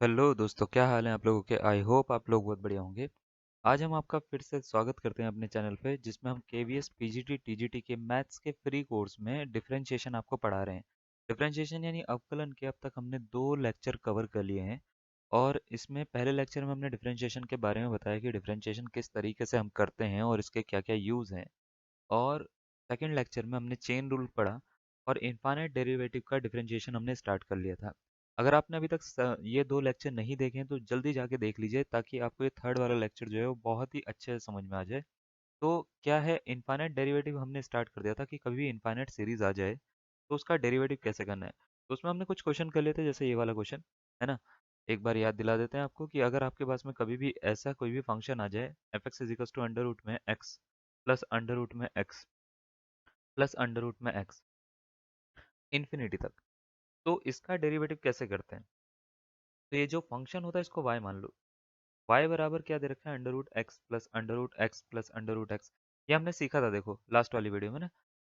Hello दोस्तों, क्या हाल है आप लोगों के। आई होप आप लोग बहुत बढ़िया होंगे। आज हम आपका फिर से स्वागत करते हैं अपने चैनल पे, जिसमें हम केवीएस पीजीटी टीजीटी के मैथ्स के फ्री कोर्स में डिफरेंशिएशन आपको पढ़ा रहे हैं। डिफरेंशिएशन यानी अवकलन के अब तक हमने 2 लेक्चर कवर कर लिए हैं। और इसमें पहले लेक्चर में हमने डिफरेंशिएशन के बारे में बताया कि डिफरेंशिएशन किस तरीके से हम करते हैं और इसके क्या क्या यूज़ हैं। और सेकंड लेक्चर में हमने चेन रूल पढ़ा और इनफाइनाइट डेरिवेटिव का डिफरेंशिएशन हमने स्टार्ट कर लिया था। अगर आपने अभी तक ये 2 लेक्चर नहीं देखे हैं तो जल्दी जाके देख लीजिए, ताकि आपको ये थर्ड वाला लेक्चर जो है वो बहुत ही अच्छे से समझ में आ जाए। तो क्या है, इनफाइनाइट डेरिवेटिव हमने स्टार्ट कर दिया था कि कभी भी इनफाइनाइट सीरीज आ जाए तो उसका डेरिवेटिव कैसे करना है। तो उसमें हमने कुछ क्वेश्चन कर लिए थे, जैसे ये वाला क्वेश्चन है ना। एक बार याद दिला देते हैं आपको कि अगर आपके पास में कभी भी ऐसा कोई भी फंक्शन आ जाए, f x is equals to under root में एक्स प्लस अंडर रूट में एक्स प्लस अंडर रूट में एक्स इन्फिनिटी तक, तो इसका डेरिवेटिव कैसे करते हैं। तो ये जो फंक्शन होता है इसको y मान लो। y बराबर क्या दे रखा है, under root x plus under root x plus under root x. ये हमने सीखा था, देखो लास्ट वाली वीडियो में ना।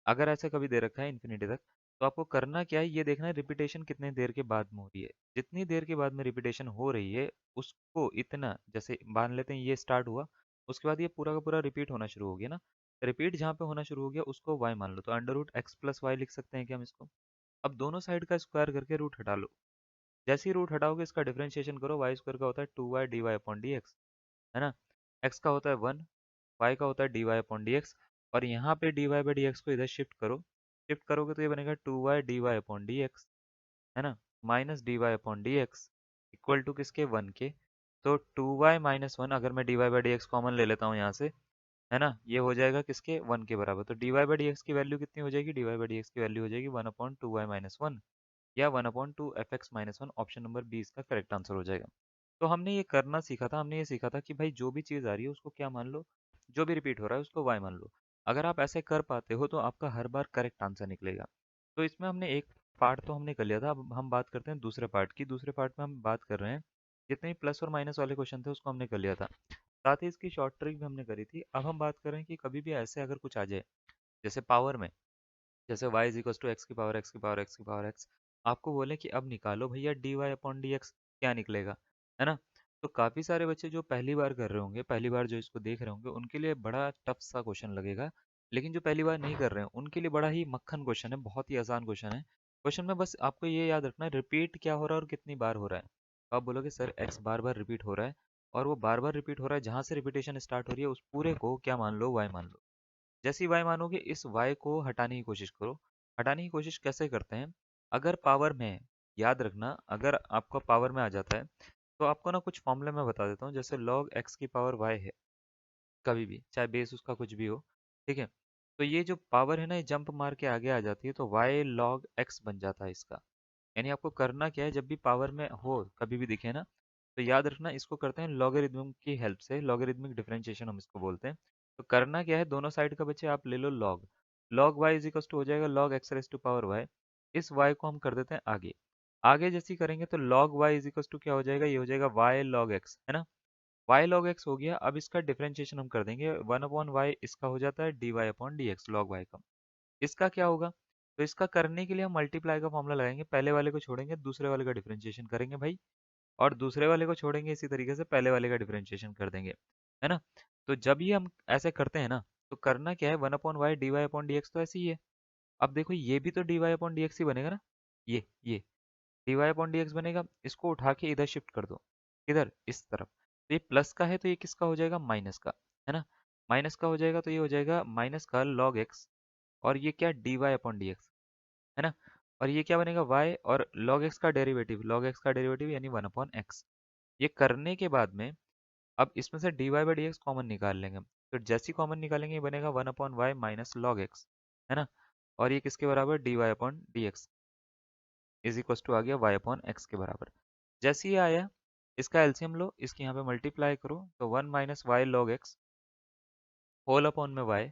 अगर ऐसे कभी दे रखा है इन्फिनिटी तक, तो आपको करना क्या है, ये देखना है रिपीटेशन कितने देर के बाद में हो रही है। जितनी देर के बाद में रिपीटेशन हो रही है उसको इतना, जैसे मान लेते हैं ये स्टार्ट हुआ, उसके बाद ये पूरा का पूरा रिपीट होना शुरू हो गया ना। रिपीट जहाँ पे होना शुरू हो गया उसको y मान लो, तो under root x plus y लिख सकते हैं क्या हम इसको। अब दोनों साइड का स्क्वायर करके रूट हटा लो। जैसे ही रूट हटाओगे इसका डिफरेंशिएशन करो, वाई स्क्वायर का होता है 2y dy upon d x, है ना। एक्स का होता है 1, वाई का होता है dy अपॉन डी एक्स। और यहाँ पे dy बाई डी एक्स को इधर शिफ्ट करो। शिफ्ट करोगे तो ये बनेगा 2y dy upon d x, है ना, minus dy upon d x equal to किसके, 1 के। तो 2y माइनस वन, अगर मैं dy by d x common ले लेता हूँ यहाँ से, है ना, ये हो जाएगा किसके, 1 के बराबर। तो dy बाई डी एक्स की वैल्यू कितनी हो जाएगी, dy बाई डी एक्स की वैल्यू हो जाएगी 1/2y माइनस वन, या 1/2 fx-1। ऑप्शन नंबर बी इसका करेक्ट आंसर हो जाएगा। तो हमने ये करना सीखा था, हमने ये सीखा था कि भाई जो भी चीज़ आ रही है उसको क्या मान लो, जो भी रिपीट हो रहा है उसको y मान लो। अगर आप ऐसे कर पाते हो तो आपका हर बार करेक्ट आंसर निकलेगा। तो इसमें हमने एक पार्ट तो हमने कर लिया था, अब हम बात करते हैं दूसरे पार्ट की। दूसरे पार्ट में हम बात कर रहे हैं, जितने भी प्लस और माइनस वाले क्वेश्चन थे उसको हमने कर लिया था। साथ ही इसकी शॉर्ट ट्रिक भी हमने करी थी। अब हम बात कर रहे हैं कि कभी भी ऐसे अगर कुछ आ जाए, जैसे पावर में, जैसे y is equal to x की पावर एक्स की पावर एक्स की पावर एक्स, आपको बोले कि अब निकालो भैया d y upon d x, क्या निकलेगा, है ना। तो काफ़ी सारे बच्चे जो पहली बार कर रहे होंगे, पहली बार जो इसको देख रहे होंगे, उनके लिए बड़ा टफ सा क्वेश्चन लगेगा। लेकिन जो पहली बार नहीं कर रहे हैं उनके लिए बड़ा ही मक्खन क्वेश्चन है, बहुत ही आसान क्वेश्चन है। क्वेश्चन में बस आपको ये याद रखना है रिपीट क्या हो रहा है और कितनी बार हो रहा है। तो आप बोलोगे सर एक्स बार बार रिपीट हो रहा है, और वो बार बार रिपीट हो रहा है, जहाँ से रिपीटेशन स्टार्ट हो रही है उस पूरे को क्या मान लो, वाई मान लो। जैसे ही y मानोगे इस y को हटाने की कोशिश करो। हटाने की कोशिश कैसे करते हैं, अगर पावर में है, याद रखना अगर आपका पावर में आ जाता है तो आपको ना कुछ फॉर्मूले में बता देता हूँ। जैसे log x की पावर y है, कभी भी चाहे बेस उसका कुछ भी हो, ठीक है। तो ये जो पावर है ना, ये जंप मार के आगे आ जाती है, तो y log x बन जाता है इसका। यानी आपको करना क्या है, जब भी पावर में हो कभी भी दिखे ना, तो याद रखना इसको करते हैं लॉगरिदम की हेल्प से, लॉगरिदमिक डिफरेंशिएशन हम इसको बोलते हैं। तो करना क्या है, दोनों साइड का बच्चे आप ले लो log, log y is equal to हो जाएगा log x raise to power y. इस वाई को हम कर देते हैं आगे। आगे जैसे ही करेंगे तो log y is equal to क्या हो जाएगा, ये हो जाएगा वाई लॉग एक्स, है ना। वाई लॉग एक्स हो गया। अब इसका डिफरेंशिएशन हम कर देंगे, 1/y इसका हो जाता है d y upon d x log y का। इसका क्या होगा, तो इसका करने के लिए हम मल्टीप्लाई का फॉर्मूला लगाएंगे, पहले वाले को छोड़ेंगे दूसरे वाले का डिफरेंशिएशन करेंगे भाई, और दूसरे वाले को छोड़ेंगे इसी तरीके से पहले वाले का डिफरेंशिएशन कर देंगे, है ना। तो जब ये हम ऐसे करते हैं ना, तो करना क्या है, 1/y d y upon d x तो ऐसे ही है। अब देखो ये भी तो d y upon d x ही बनेगा ना, ये d y upon d x बनेगा। इसको उठा के इधर शिफ्ट कर दो, इधर इस तरफ। तो ये प्लस का है तो ये किसका हो जाएगा, माइनस का, है ना। माइनस का हो जाएगा तो ये हो जाएगा माइनस का लॉग एक्स, और ये क्या, d y upon d x, है ना। और ये क्या बनेगा, y, और log x का डेरिवेटिव, log x का डेरिवेटिव यानी 1/x। ये करने के बाद में अब इसमें से dy by d x common निकाल लेंगे। तो जैसी कॉमन निकालेंगे ये बनेगा 1/y माइनस लॉग एक्स, है ना। और ये किसके बराबर, dy upon d x is equal to आ गया y अपॉन एक्स के बराबर। जैसे ही आया, इसका एलसीएम लो, इसकी यहाँ पे मल्टीप्लाई करो, तो 1 minus y log x whole upon में y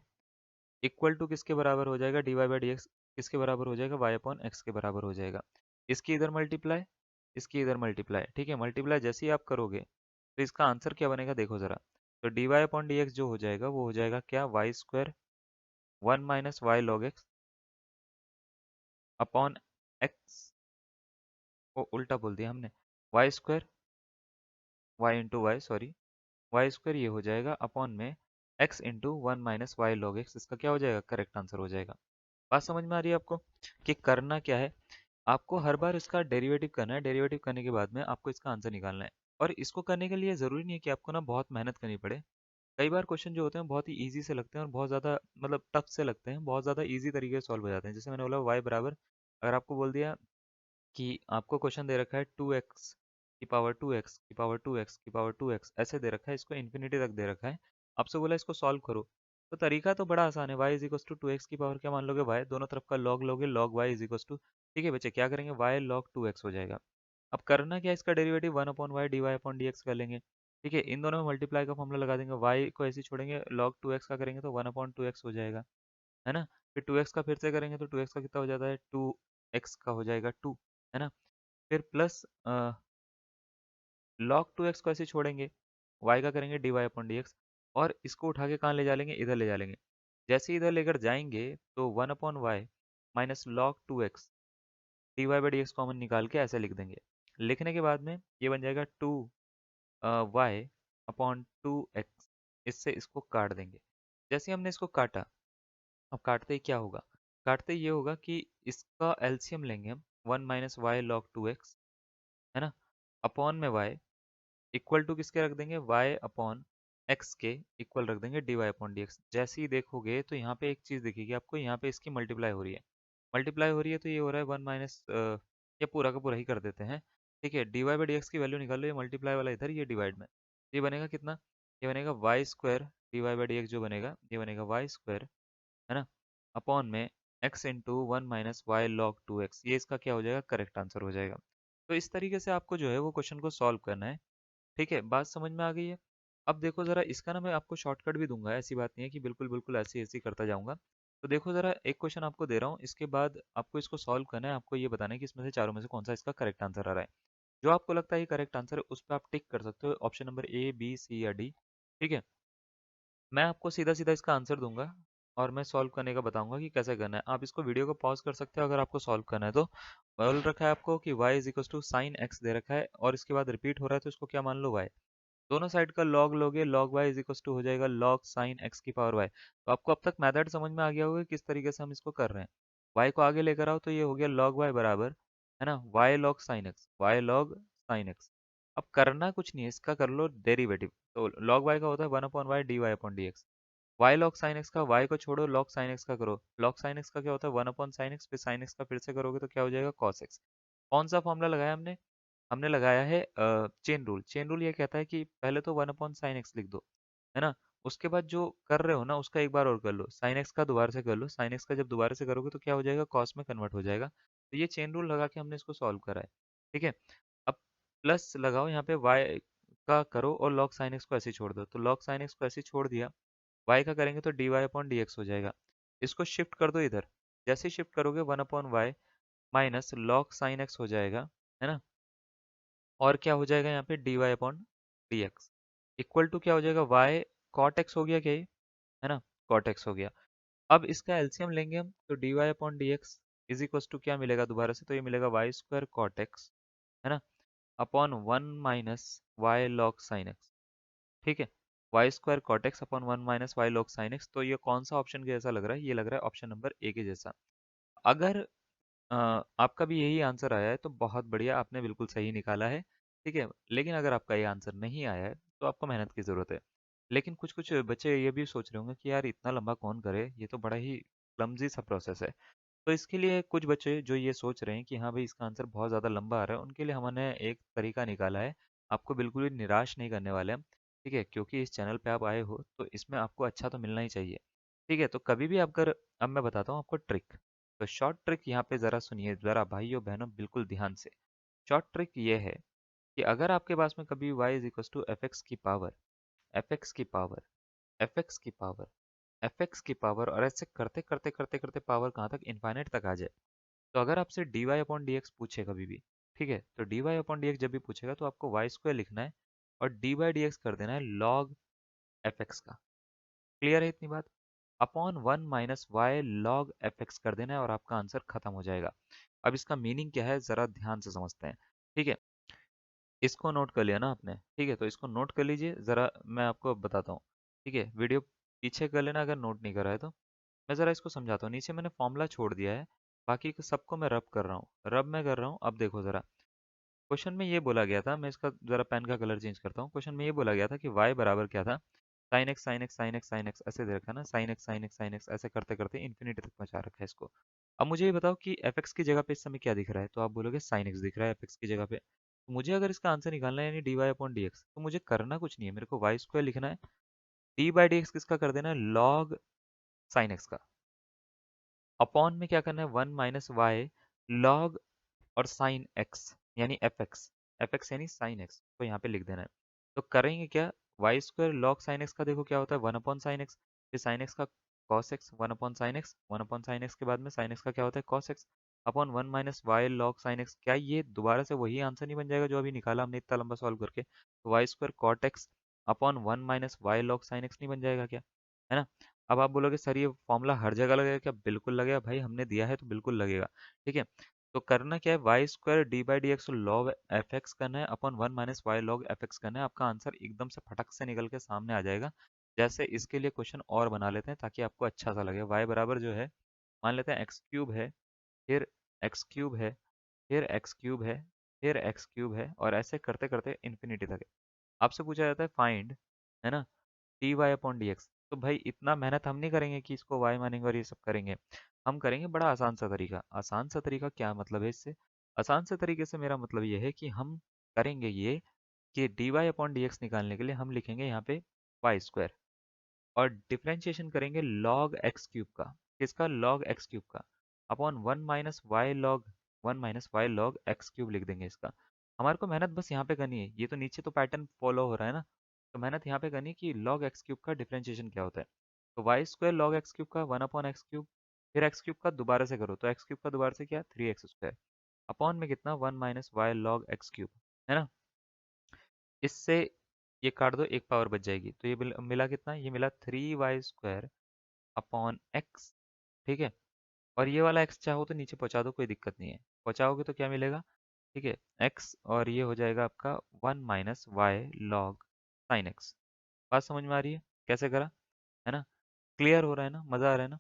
इक्वल टू किसके बराबर हो जाएगा, d y by d x किसके बराबर हो जाएगा, वाई अपॉन एक्स के बराबर हो जाएगा। इसकी इधर मल्टीप्लाई, इसकी इधर मल्टीप्लाई, ठीक है। मल्टीप्लाई जैसे ही आप करोगे तो इसका आंसर क्या बनेगा देखो ज़रा। तो d y upon d x जो हो जाएगा वो हो जाएगा क्या, y square 1 minus y log x upon x, वो उल्टा बोल दिया हमने, y square y into y, sorry, y square ये हो जाएगा अपॉन में x into one minus y log x, इसका क्या हो जाएगा, करेक्ट आंसर हो जाएगा। बात समझ में आ रही है आपको कि करना क्या है? आपको हर बार इसका डेरिवेटिव करना है, डेरिवेटिव करने के बाद में आपको इसका आंसर निकालना है। और इसको करने के लिए ज़रूरी नहीं है कि आपको ना बहुत मेहनत करनी पड़े। कई बार क्वेश्चन जो होते हैं बहुत ही ईज़ी से लगते हैं और बहुत ज़्यादा मतलब टफ से लगते हैं, बहुत ज़्यादा ईज़ी तरीके से सॉल्व हो जाते हैं। जैसे मैंने बोला वाई बराबर, अगर आपको बोल दिया कि आपको क्वेश्चन दे रखा है 2x की पावर 2x की पावर 2x की पावर 2x ऐसे दे रखा है, इसको इन्फिनिटी तक दे रखा है, आपसे बोला इसको सॉल्व करो, तो तरीका तो बड़ा आसान है। y is equals to two x की पावर क्या मान लोगे, y, दोनों तरफ का log लोगे, log y is equals to, ठीक है बच्चे, क्या करेंगे, y log 2x हो जाएगा। अब करना क्या है, इसका derivative one upon y d y upon d x कर लेंगे। ठीक है, इन दोनों में मल्टीप्लाई का फॉर्मूला लगा देंगे, y को ऐसे ही छोड़ेंगे, log 2x का करेंगे तो वन अपॉन टू एक्स हो जाएगा, है ना। फिर 2x का फिर से करेंगे तो 2x का कितना हो जाता है, 2x का हो जाएगा 2, है ना। फिर प्लस log 2x को ऐसे छोड़ेंगे, y का करेंगे dy अपॉन डी एक्स, और इसको उठा के कहाँ ले जा लेंगे, इधर ले जा लेंगे। जैसे ही इधर लेकर जाएंगे तो one upon y minus log 2x d y by d x common निकाल के ऐसे लिख देंगे। लिखने के बाद में ये बन जाएगा 2y अपॉन 2x, इससे इसको काट देंगे। जैसे ही हमने इसको काटा, अब काटते ही क्या होगा, काटते ही ये होगा कि इसका एलसीएम लेंगे हम, one minus y log 2x, है ना, अपॉन में y इक्वल टू किसके रख देंगे, y अपॉन एक्स के इक्वल रख देंगे d y upon d x. जैसे ही देखोगे तो यहाँ पे एक चीज़ दिखेगी आपको, यहाँ पे इसकी मल्टीप्लाई हो रही है, मल्टीप्लाई हो रही है तो ये हो रहा है वन माइनस, ये पूरा का पूरा ही कर देते हैं। ठीक है, d y by d x की वैल्यू निकालो, ये मल्टीप्लाई वाला इधर, ये डिवाइड में, ये बनेगा कितना, ये बनेगा y square d y by d x जो बनेगा, ये बनेगा वाई स्क्वायर, है ना, अपॉन में x into one minus y log 2x, ये इसका क्या हो जाएगा, करेक्ट आंसर हो जाएगा। तो इस तरीके से आपको जो है वो क्वेश्चन को सॉल्व करना है। ठीक है, बात समझ में आ गई है। अब देखो ज़रा, इसका ना मैं आपको शॉर्टकट भी दूंगा, ऐसी बात नहीं है कि बिल्कुल बिल्कुल ऐसी ऐसी करता जाऊंगा। तो देखो ज़रा, एक क्वेश्चन आपको दे रहा हूँ, इसके बाद आपको इसको सॉल्व करना है, आपको ये बताना है कि इसमें से चारों में से कौन सा इसका करेक्ट आंसर आ रहा है। जो आपको लगता है ये करेक्ट आंसर है उस पर आप टिक कर सकते हो, option number A B C या डी। ठीक है, मैं आपको सीधा सीधा इसका आंसर दूंगा और मैं सॉल्व करने का बताऊंगा कि कैसे करना है। आप इसको वीडियो को पॉज कर सकते हो अगर आपको सॉल्व करना है तो। बोल रखा है आपको कि y is equal to sine x दे रखा है और इसके बाद रिपीट हो रहा है तो इसको क्या मान लो, y, दोनों साइड का log लोगे, log y is equal to हो जाएगा log sin x की पावर y। तो आपको अब तक मेथड समझ में आ गया होगा कि किस तरीके से हम इसको कर रहे हैं। y को आगे लेकर आओ तो ये हो गया log y बराबर, है ना, y log sin x, y log sin x। अब करना कुछ नहीं है, इसका कर लो डेरिवेटिव, तो log y का होता है one upon y d y upon d x, y log sin x का y को छोड़ो, log sin x का करो, log sin x का क्या होता है वन अपॉन sin x, फिर sin x का फिर से करोगे तो क्या हो जाएगा cos x। कौन सा फॉर्मूला लगाया हमने, हमने लगाया है चेन रूल। चेन रूल ये कहता है कि पहले तो वन अपॉन साइन एक्स लिख दो, है ना, उसके बाद जो कर रहे हो ना उसका एक बार और कर लो, साइन एक्स का दोबारा से कर लो, साइन एक्स का जब दोबारा से करोगे तो क्या हो जाएगा, कॉस में कन्वर्ट हो जाएगा। तो ये चेन रूल लगा के हमने इसको सॉल्व करा है। ठीक है, अब प्लस लगाओ यहाँ पे y का करो और log sin x को ऐसे ही छोड़ दो, तो log sin x को ऐसे ही छोड़ दिया, y का करेंगे तो dy अपॉन डी एक्स हो जाएगा। इसको शिफ्ट कर दो इधर, जैसे ही शिफ्ट करोगे one upon y minus log sine x हो जाएगा, है ना, और क्या हो जाएगा यहाँ पे d y upon d x equal to क्या हो जाएगा, वाई कॉट एक्स हो गया क्या ये, है ना, कॉट एक्स हो गया। अब इसका एलसीएम लेंगे हम तो d y upon d x is equal to क्या मिलेगा दोबारा से, तो ये मिलेगा वाई स्क्वायर कॉट एक्स, है ना, upon one minus y log sine x. ठीक है, y square cot x upon one minus y log sine x, तो ये कौन सा ऑप्शन के जैसा लग रहा है, ये लग रहा है ऑप्शन नंबर ए के जैसा। अगर आपका भी यही आंसर आया है तो बहुत बढ़िया, आपने बिल्कुल सही निकाला है। ठीक है, लेकिन अगर आपका ये आंसर नहीं आया है तो आपको मेहनत की ज़रूरत है। लेकिन कुछ कुछ बच्चे ये भी सोच रहे होंगे कि यार इतना लंबा कौन करे, ये तो बड़ा ही क्लमजी सा प्रोसेस है। तो इसके लिए कुछ बच्चे जो ये सोच रहे हैं कि हाँ भाई इसका आंसर बहुत ज़्यादा लंबा आ रहा है, उनके लिए हमने एक तरीका निकाला है। आपको बिल्कुल भी निराश नहीं करने वाले हम। ठीक है, क्योंकि इस चैनल पे आप आए हो तो इसमें आपको अच्छा तो मिलना ही चाहिए। ठीक है, तो कभी भी आप अगर, अब मैं बताता हूँ आपको ट्रिक। तो शॉर्ट ट्रिक यहाँ पे ज़रा सुनिए, ज़रा भाइयों बहनों बिल्कुल ध्यान से। शॉर्ट ट्रिक ये है कि अगर आपके पास में कभी y is equal to f x की पावर, एफ एक्स की पावर, एफ एक्स की पावर, एफ एक्स की पावर, और ऐसे करते करते करते करते पावर कहाँ तक, इन्फाइनाइट तक आ जाए, तो अगर आपसे d y upon d x पूछे कभी भी, ठीक है, तो d y upon d x जब भी पूछेगा तो आपको वाई स्क्वायर लिखना है और डी बाई डी एक्स कर देना है लॉग एफ एक्स का। क्लियर है इतनी बात, upon one minus y log f x कर देना है और आपका आंसर खत्म हो जाएगा। अब इसका मीनिंग क्या है जरा ध्यान से समझते हैं। ठीक है, इसको नोट कर लिया ना आपने? ठीक है, तो इसको नोट कर लीजिए ज़रा, मैं आपको अब बताता हूँ। ठीक है, वीडियो पीछे कर लेना अगर नोट नहीं करा है तो। मैं ज़रा इसको समझाता हूँ। नीचे मैंने फॉर्मूला छोड़ दिया है, बाकी के सबको मैं रब कर रहा हूँ। रब मैं कर रहा हूँ, अब देखो ज़रा। क्वेश्चन में ये बोला गया था, मैं इसका ज़रा पेन का कलर चेंज करता हूँ। क्वेश्चन में ये बोला गया था कि y बराबर क्या था? Sine x sine x sine x sine x ऐसे दे रखा है ना, sine x sine x sine x ऐसे करते करते इन्फिनिटी तक पहुंचा रखा है इसको। अब मुझे ये बताओ कि एफ एक्स की जगह पे इस समय क्या दिख रहा है? तो आप बोलोगे साइन एक्स दिख रहा है एफ एक्स की जगह पे। तो मुझे अगर इसका आंसर निकालना है यानी d y upon d x, तो मुझे करना कुछ नहीं है, मेरे को वाई स्क्वायर लिखना है। डी बाई डी एक्स किसका कर देना है? लॉग साइन एक्स का। अपॉन में क्या करना है? वन माइनस वाई लॉग और साइन एक्स यानी एफ एक्स। एफ एक्स यानी साइन एक्स को यहाँ पे लिख देना है। तो करेंगे क्या? Y square log sine x का देखो क्या होता है? One upon sine x. फिर साइन एक्स का cos x, one upon sine x, one upon sine x के बाद में साइन एक्स का क्या होता है? Cos x upon one minus y log sine x. क्या ये दोबारा से वही आंसर नहीं बन जाएगा जो अभी निकाला हमने इतना लंबा सॉल्व करके? तो y square cot x upon one minus y log sine x नहीं बन जाएगा क्या? है ना? अब आप बोलोगे सर ये फॉर्मूला हर जगह लगेगा क्या? बिल्कुल लगेगा भाई, हमने दिया है तो बिल्कुल लगेगा। ठीक है, तो करना क्या है? Y square d by d x log f x करना है upon one minus y log f x करना है। आपका आंसर एकदम से फटक से निकल के सामने आ जाएगा। जैसे इसके लिए क्वेश्चन और बना लेते हैं ताकि आपको अच्छा सा लगे। वाई बराबर जो है, मान लेते हैं एक्स क्यूब है, फिर एक्स क्यूब है, फिर एक्स क्यूब है, फिर एक्स क्यूब है, और ऐसे करते करते इन्फिनिटी तक है। आपसे पूछा जाता है फाइंड, है ना, d y upon d x. तो भाई इतना मेहनत हम नहीं करेंगे कि इसको वाई मानेंगे और ये सब करेंगे। हम करेंगे बड़ा आसान सा तरीका। आसान सा तरीका क्या मतलब है इससे? आसान से तरीके से मेरा मतलब ये है कि हम करेंगे ये कि d y upon d x निकालने के लिए हम लिखेंगे यहाँ पे वाई स्क्वायर, और डिफरेंशिएशन करेंगे लॉग एक्स क्यूब का। किसका? लॉग एक्स क्यूब का। Upon one minus y log x cube लिख देंगे इसका। हमारे को मेहनत बस यहाँ पे करनी है, ये तो नीचे तो पैटर्न फॉलो हो रहा है ना, तो मेहनत यहाँ पे करनी है कि लॉग एक्स क्यूब का डिफरेंशिएशन क्या होता है। तो y square log x cube का वन अपॉन एक्स क्यूब, फिर एक्स क्यूब का दोबारा से करो तो एक्स क्यूब का दोबारा से क्या? थ्री एक्स स्क्वायर अपॉन में कितना? One minus y log x cube, है ना? इससे ये काट दो, एक पावर बच जाएगी, तो ये मिला कितना? ये मिला three y square upon x. ठीक है, और ये वाला एक्स चाहो तो नीचे पहुंचा दो, कोई दिक्कत नहीं है। पहुंचाओगे तो क्या मिलेगा? ठीक है, एक्स, और ये हो जाएगा आपका one minus y log sine x. बात समझ में आ रही है कैसे करा? है ना? क्लियर हो रहा है ना? मजा आ रहा है ना?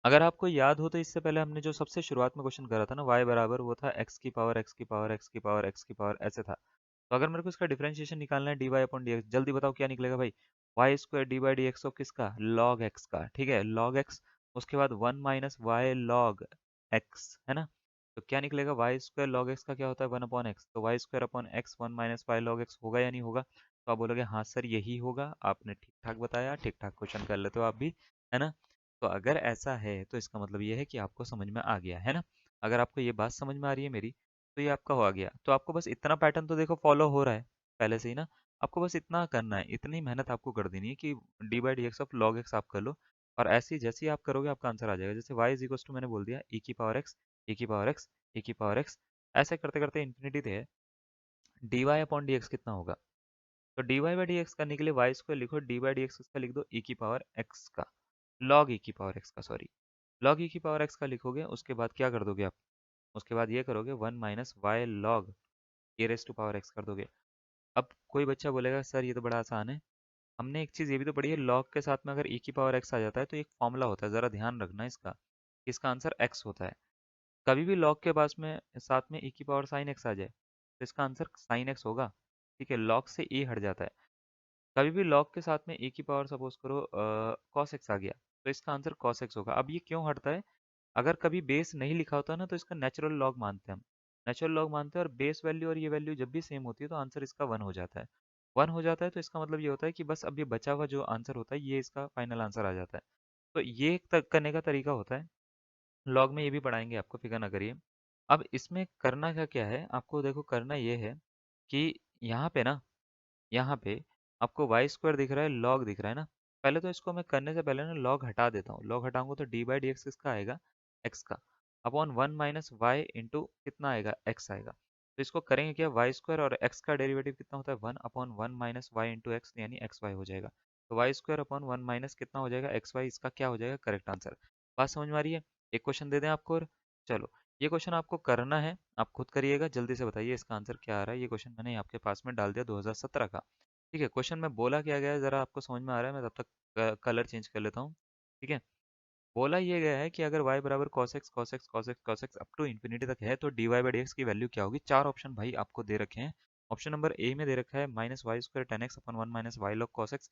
अगर आपको याद हो तो इससे पहले हमने जो सबसे शुरुआत में क्वेश्चन करा था ना, y बराबर वो था एक्स की पावर एक्स की पावर एक्स की पावर एक्स की पावर ऐसे था। तो अगर मेरे को इसका डिफरेंशिएशन निकालना है d y upon d x, जल्दी बताओ क्या निकलेगा भाई? Y square d by d x of किसका? लॉग एक्स का। ठीक है, लॉग एक्स, उसके बाद one minus y log x, है ना? तो क्या निकलेगा? वाई स्क्वायर लॉग एक्स का क्या होता है? One upon x. तो y square upon x one minus y log x होगा या नहीं होगा? तो आप बोलोगे हाँ सर यही होगा, आपने ठीक ठाक बताया, ठीक ठाक क्वेश्चन कर लेते हो आप भी, है ना? तो अगर ऐसा है तो इसका मतलब ये है कि आपको समझ में आ गया है ना? अगर आपको ये बात समझ में आ रही है मेरी, तो ये आपका हो गया। तो आपको बस इतना पैटर्न तो देखो फॉलो हो रहा है पहले से ही ना। आपको बस इतना करना है, इतनी मेहनत आपको कर देनी है कि D by d x of log x आप कर लो, और ऐसे ही जैसे ही आप करोगे आपका आंसर आ जाएगा। जैसे वाई इज इक्वल टू मैंने बोल दिया ई की पावर एक्स, ई की पावर एक्स, ई की पावर एक्स, ऐसे करते करते इन्फिनिटी थे। D y upon d x कितना होगा? तो d y by d x करने के लिए वाई स्क्वायर लिखो, डी बाई डी एक्स का लिख दो ई की पावर एक्स का, लॉग ई की पावर एक्स का, सॉरी, लॉग ई की पावर एक्स का लिखोगे। उसके बाद क्या कर दोगे आप? उसके बाद ये करोगे one minus y log a raise to power x कर दोगे। अब कोई बच्चा बोलेगा सर ये तो बड़ा आसान है। हमने एक चीज़ ये भी तो पढ़ी है, लॉग के साथ में अगर ई की पावर एक्स आ जाता है तो एक फॉर्मूला होता है, ज़रा ध्यान रखना इसका। इसका आंसर एक्स होता है। कभी भी लॉग के पास में साथ में ई की पावर साइन एक्स आ जाए तो इसका आंसर साइन एक्स होगा। ठीक है, लॉग से ई हट जाता है। कभी भी लॉग के साथ में ए की पावर सपोज करो कॉस एक्स आ गया, तो इसका आंसर कॉस एक्स होगा। अब ये क्यों हटता है? अगर कभी बेस नहीं लिखा होता ना तो इसका नेचुरल लॉग मानते हैं हम। नेचुरल लॉग मानते हैं, और बेस वैल्यू और ये वैल्यू जब भी सेम होती है तो आंसर इसका वन हो जाता है। वन हो जाता है तो इसका मतलब ये होता है कि बस अब ये बचा हुआ जो आंसर होता है ये इसका फाइनल आंसर आ जाता है। तो ये एक करने का तरीका होता है। लॉग में ये भी पढ़ाएंगे आपको, फिक्र ना करिए। अब इसमें करना क्या क्या है आपको? देखो करना ये है कि यहाँ पे ना, यहाँ पे आपको वाई स्क्वायर दिख रहा है, लॉग दिख रहा है ना। पहले तो इसको मैं करने से पहले ना लॉग हटा देता हूँ। लॉग हटाऊंगा तो डी बाई डी एक्स किसका आएगा? एक्स का, upon one minus y into कितना आएगा? एक्स आएगा। तो इसको करेंगे क्या? वाई स्क्वायर और एक्स का डेरिवेटिव कितना होता है? One upon one minus y into x यानी एक्स वाई हो जाएगा। तो y square upon one minus कितना हो जाएगा? X y. इसका क्या हो जाएगा? Correct answer. बात समझ में आ रही है? एक क्वेश्चन दे दें आपको और, चलो ये क्वेश्चन आपको करना है, आप खुद करिएगा। जल्दी से बताइए इसका आंसर क्या आ रहा है। ये क्वेश्चन मैंने आपके पास में डाल दिया 2017 का। ठीक है, क्वेश्चन में बोला क्या गया है ज़रा आपको समझ में आ रहा है? मैं तब तक कलर चेंज कर लेता हूँ। ठीक है, बोला ये गया है कि अगर y बराबर cos x cos x cos x cos x up to infinity तक है तो dy बाई डी एक्स की वैल्यू क्या होगी। चार ऑप्शन भाई आपको दे रखे हैं। ऑप्शन नंबर ए में दे रखा है minus y square tan x upon one minus y log cos x.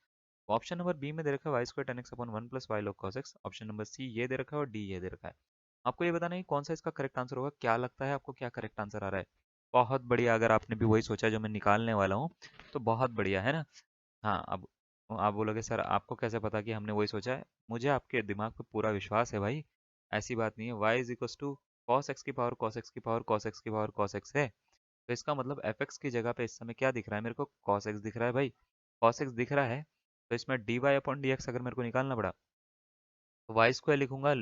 Option number B में दे रखा है y square tan x upon one plus y log cos x. Option number C ये दे रखा है और डी ये दे रखा है। आपको ये बताना है कि कौन सा इसका करेक्ट आंसर होगा। क्या लगता है आपको, क्या करेक्ट आंसर आ रहा है? बहुत बढ़िया, अगर आपने भी वही सोचा जो मैं निकालने वाला हूँ तो बहुत बढ़िया है ना। हाँ, अब आप बोलोगे सर आपको कैसे पता कि हमने वही सोचा है। मुझे आपके दिमाग पे पूरा विश्वास है भाई। ऐसी बात नहीं है। y is equals to cos x की पावर कॉस एक्स की पावर कॉस एक्स की पावर कॉस एक्स है। तो इसका मतलब एफ एक्स की जगह पे इस समय क्या दिख रहा है मेरे को? कॉस एक्स दिख रहा है भाई। कॉस एक्स दिख रहा है तो इसमें d y upon d x अगर मेरे को निकालना पड़ा तो वाई स्क्वायर लिखूंगा,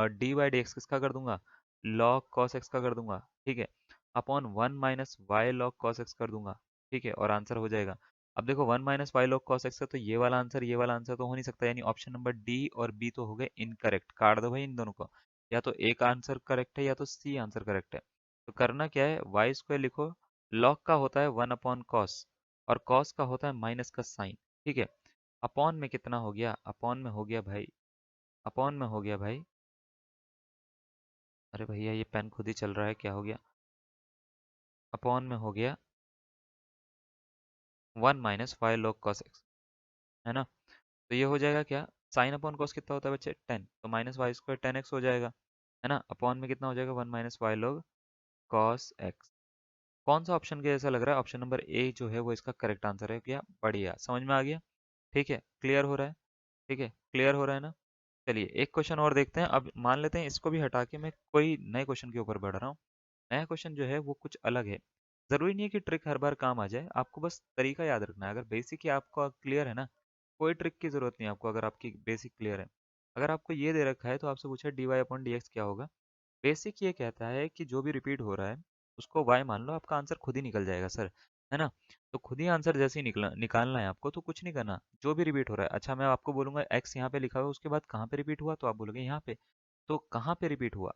डी बाई डी एक्स किसका कर दूंगा? लॉग कॉस एक्स का कर दूंगा। ठीक है, upon one minus y log cos x कर दूंगा। ठीक है, और आंसर हो जाएगा। अब देखो one minus y log cos x है तो ये वाला आंसर ये वाला आंसर तो हो नहीं सकता, यानी ऑप्शन नंबर डी और बी तो हो गए इनकरेक्ट। काट दो भाई इन दोनों को। या तो एक आंसर करेक्ट है या तो सी आंसर करेक्ट है। तो करना क्या है, वाई स्क्वायर लिखो। लॉग का होता है वन अपॉन कॉस और कॉस का होता है माइनस का साइन। ठीक है, अपॉन में कितना हो गया? अपॉन में हो गया भाई, अपॉन में हो गया भाई। अरे भैया ये पेन खुद ही चल रहा है, क्या हो गया? अपॉन में हो गया one minus five log cos x, है ना। तो ये हो जाएगा क्या? साइन अपॉन कॉस कितना होता है बच्चे? 10, तो माइनस वाई स्क्वायर 10x हो जाएगा, है ना। अपॉन में कितना हो जाएगा? One minus y log cos x। कौन सा ऑप्शन के जैसा लग रहा है? ऑप्शन नंबर ए जो है वो इसका करेक्ट आंसर है क्या? बढ़िया, समझ में आ गया। ठीक है, क्लियर हो रहा है। ठीक है, क्लियर हो रहा है ना। चलिए एक क्वेश्चन और देखते हैं। अब मान लेते हैं इसको भी हटा के मैं कोई नए क्वेश्चन के ऊपर बढ़ रहा हूँ। नया क्वेश्चन जो है वो कुछ अलग है। ज़रूरी नहीं है कि ट्रिक हर बार काम आ जाए, आपको बस तरीका याद रखना है। अगर बेसिक ही आपको क्लियर है ना, कोई ट्रिक की ज़रूरत नहीं है आपको। अगर आपकी बेसिक क्लियर है, अगर आपको ये दे रखा है तो आपसे पूछा d y upon d x क्या होगा। बेसिक ये कहता है कि जो भी रिपीट हो रहा है उसको वाई मान लो, आपका आंसर खुद ही निकल जाएगा सर, है ना। तो खुद ही आंसर जैसे ही निकालना है आपको, तो कुछ नहीं करना। जो भी रिपीट हो रहा है, अच्छा मैं आपको बोलूंगा एक्स यहाँ पे लिखा हुआ है, उसके बाद कहाँ पे रिपीट हुआ तो आप बोलोगे यहाँ पे। तो कहाँ पे रिपीट हुआ?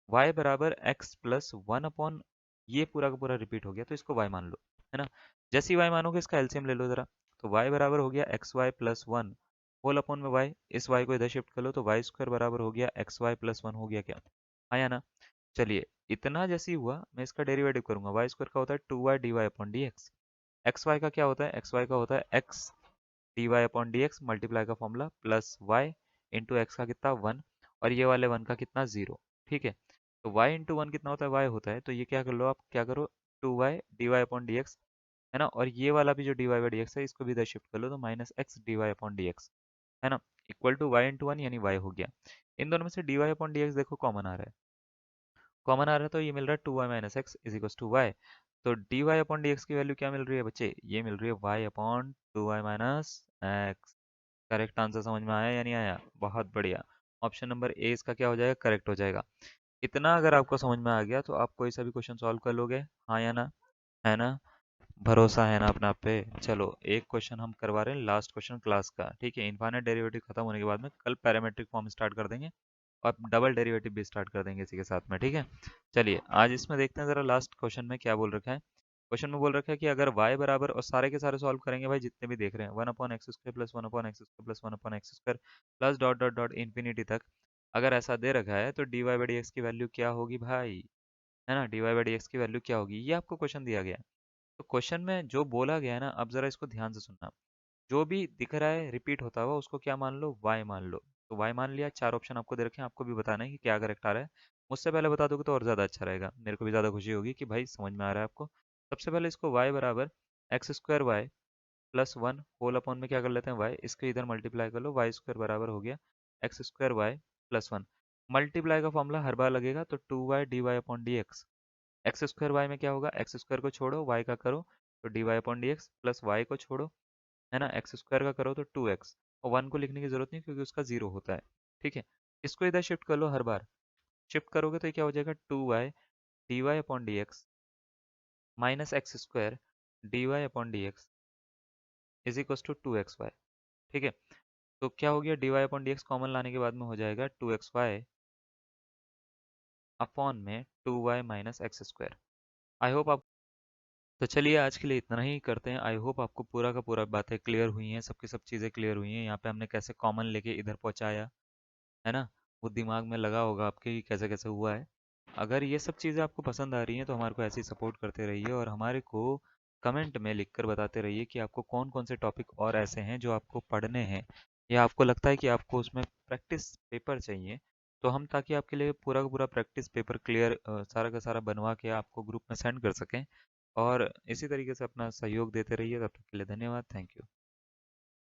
y बराबर एक्स प्लस वन अपॉन, ये पूरा का पूरा रिपीट हो गया तो इसको y मान लो, है ना। जैसे ही y मानोगे इसका एलसीएम ले लो जरा। तो y बराबर हो गया x y plus one whole upon में y। इस y को इधर शिफ्ट कर लो तो वाई स्क्वायर बराबर हो गया एक्स वाई प्लस वन हो गया क्या? आया ना। चलिए, इतना जैसे ही हुआ मैं इसका डेरिवेटिव करूंगा। वाई स्क्वायर का होता है two y d y upon d x. X y का क्या होता है? एक्स वाई का होता है x d y upon d x multiply का formula plus y into x का कितना? वन, और ये वाले वन का कितना? जीरो। ठीक है, तो y इंटू वन कितना होता है? y होता है। तो ये क्या कर लो आप, क्या करो, two y d y upon d x, है ना। और ये वाला भी जो d y by d x है इसको भी इधर शिफ्ट कर लो तो minus x d y upon d x, है ना, equal to y into one यानी y हो गया। इन दोनों में से d y upon d x देखो कॉमन आ रहा है। कॉमन आ रहा है तो ये मिल रहा है two y minus x is equal to y. तो d y upon d x की वैल्यू क्या मिल रही है बच्चे? ये मिल रही है y upon two y minus x. Correct answer समझ में आया या नहीं आया? बहुत बढ़िया। ऑप्शन नंबर ए इसका क्या हो जाएगा? करेक्ट हो जाएगा। इतना अगर आपको समझ में आ गया तो आप कोई सा भी क्वेश्चन सॉल्व कर लोगे, हाँ या ना? है ना? भरोसा है ना अपने आप पे? चलो एक क्वेश्चन हम करवा रहे हैं, लास्ट क्वेश्चन क्लास का। ठीक है, इनफाइनाइट डेरिवेटिव खत्म होने के बाद में कल पैरामेट्रिक फॉर्म स्टार्ट कर देंगे और डबल डेरिवेटिव भी स्टार्ट कर देंगे इसी के साथ में। ठीक है, चलिए आज इसमें देखते हैं जरा लास्ट क्वेश्चन में क्या बोल रखा है। क्वेश्चन में बोल रखा है कि अगर y बराबर, और सारे के सारे सॉल्व करेंगे भाई जितने भी देख रहे हैं, one upon x square plus one upon x square plus one upon x square plus dot dot dot infinity तक अगर ऐसा दे रखा है तो d y by d x की वैल्यू क्या होगी भाई, है ना। D y by d x की वैल्यू क्या होगी, ये आपको क्वेश्चन दिया गया है। तो क्वेश्चन में जो बोला गया है ना, अब जरा इसको ध्यान से सुनना। जो भी दिख रहा है रिपीट होता हुआ उसको क्या मान लो? y मान लो। तो y मान लिया। चार ऑप्शन आपको दे रखे हैं, आपको भी बताना है कि क्या करेक्ट आ रहा है। मुझसे पहले बता दोगे तो और ज़्यादा अच्छा रहेगा, मेरे को भी ज़्यादा खुशी होगी कि भाई समझ में आ रहा है आपको। सबसे पहले इसको y बराबर x square y plus one whole upon में क्या कर लेते हैं? y, इसके इधर मल्टीप्लाई कर लो, वाई स्क्वायर बराबर हो गया x square y plus one. Multiply का फॉर्मूला हर बार लगेगा तो two y d y upon d x. X square y में क्या होगा? एक्स स्क्वायर को छोड़ो वाई का करो तो d y upon d x, plus y को छोड़ो, है ना, एक्स स्क्वायर का करो तो टू एक्स, और वन को लिखने की जरूरत नहीं क्योंकि उसका जीरो होता है। ठीक है, इसको इधर शिफ्ट कर लो। हर बार शिफ्ट करोगे तो ये क्या हो जाएगा? Two y d y upon d x minus x square d y upon d x is equal to two x y. ठीक है, तो क्या हो गया? D y upon d x common लाने के बाद में हो जाएगा टू एक्स वाई अपॉन में 2y minus x square. I hope आप, तो चलिए आज के लिए इतना ही करते हैं। आई होप आपको पूरा का पूरा बातें क्लियर हुई हैं, सबकी सब चीज़ें क्लियर हुई हैं। यहाँ पे हमने कैसे कॉमन लेके इधर पहुँचाया है ना, वो दिमाग में लगा होगा आपके कि कैसे कैसे हुआ है। अगर ये सब चीज़ें आपको पसंद आ रही हैं तो हमारे को ऐसे ही सपोर्ट करते रहिए और हमारे को कमेंट में लिखकर बताते रहिए कि आपको कौन कौन से टॉपिक और ऐसे हैं जो आपको पढ़ने हैं, या आपको लगता है कि आपको उसमें प्रैक्टिस पेपर चाहिए, तो हम ताकि आपके लिए पूरा का पूरा प्रैक्टिस पेपर क्लियर सारा का सारा बनवा के आपको ग्रुप में सेंड कर सकें। और इसी तरीके से अपना सहयोग देते रहिए। तब तक के लिए धन्यवाद। Thank you.